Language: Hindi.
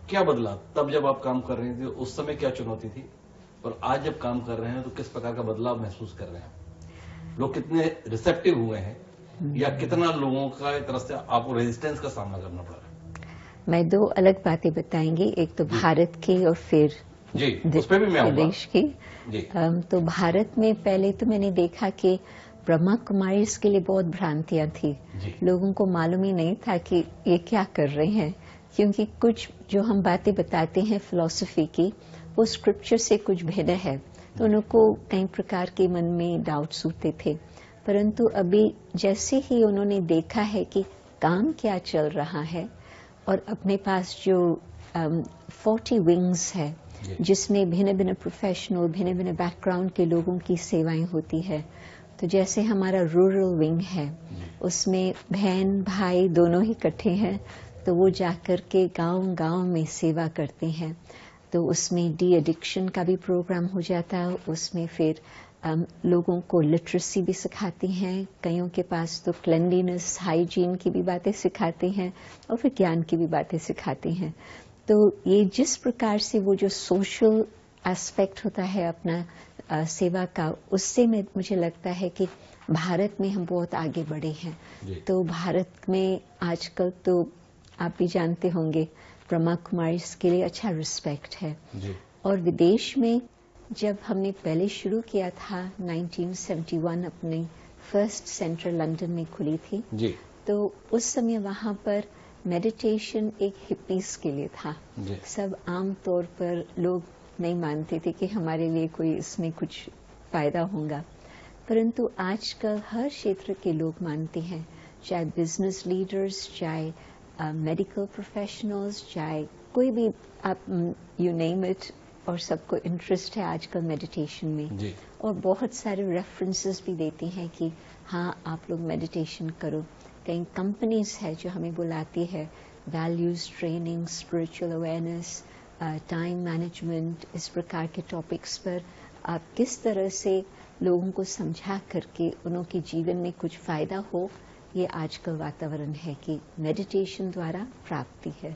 क्या बदला तब जब आप काम कर रहे थे, उस समय क्या चुनौती थी, और आज जब काम कर रहे हैं तो किस प्रकार का बदलाव महसूस कर रहे हैं? लोग कितने रिसेप्टिव हुए हैं या कितना लोगों का एक तरह से आपको रेजिस्टेंस का सामना करना पड़ रहा है? मैं दो अलग बातें बताएंगी, एक तो भारत की और फिर जी, उस पे भी मैं आऊंगा। देश की। तो भारत में पहले तो मैंने देखा कि ब्रह्मा कुमारी के लिए बहुत भ्रांतियां थी। लोगों को मालूम ही नहीं था कि ये क्या कर रहे हैं, क्योंकि कुछ जो हम बातें बताते हैं फिलॉसफी की, वो स्क्रिप्चर से कुछ भिन्न है, तो उनको कई प्रकार के मन में डाउट्स होते थे। परंतु अभी जैसे ही उन्होंने देखा है कि काम क्या चल रहा है, और अपने पास जो 40 विंग्स है, जिसमें भिन्न भिन्न प्रोफेशनल, भिन्न भिन्न बैकग्राउंड के लोगों की सेवाएं होती है। तो जैसे हमारा रूरल विंग है, उसमें बहन भाई दोनों ही इकट्ठे हैं, तो वो जाकर के गांव-गांव में सेवा करते हैं। तो उसमें डी एडिक्शन का भी प्रोग्राम हो जाता है, उसमें फिर लोगों को लिटरेसी भी सिखाती हैं, कईयों के पास तो क्लेanलीनेस, हाइजीन की भी बातें सिखाते हैं, और फिर ज्ञान की भी बातें सिखाते हैं। तो ये जिस प्रकार से वो जो सोशल एस्पेक्ट होता है अपना सेवा का, उससे मुझे लगता है कि भारत में हम बहुत आगे बढ़े हैं। तो भारत में आजकल तो आप भी जानते होंगे, ब्रह्मा कुमारी के लिए अच्छा रिस्पेक्ट है। और विदेश में जब हमने पहले शुरू किया था 1971, अपनी फर्स्ट सेंटर लंदन में खुली थी, तो उस समय वहां पर मेडिटेशन एक हिप्पीज के लिए था। सब आमतौर पर लोग नहीं मानते थे कि हमारे लिए कोई इसमें कुछ फायदा होगा, परंतु आजकल हर क्षेत्र के लोग मानते हैं, चाहे बिजनेस लीडर्स, चाहे मेडिकल प्रोफेशनल्स, चाहे कोई भी, आप यू नेम इट, और सबको इंटरेस्ट है आजकल मेडिटेशन में। और बहुत सारे रेफरेंसेस भी देते हैं कि हाँ, आप लोग मेडिटेशन करो। कई कंपनीज है जो हमें बुलाती है, values training, spiritual awareness, time management, इस प्रकार के टॉपिक्स पर आप किस तरह से लोगों को समझा करके उनके जीवन में कुछ फायदा हो, ये आजकल वातावरण है कि मेडिटेशन द्वारा प्राप्ति है।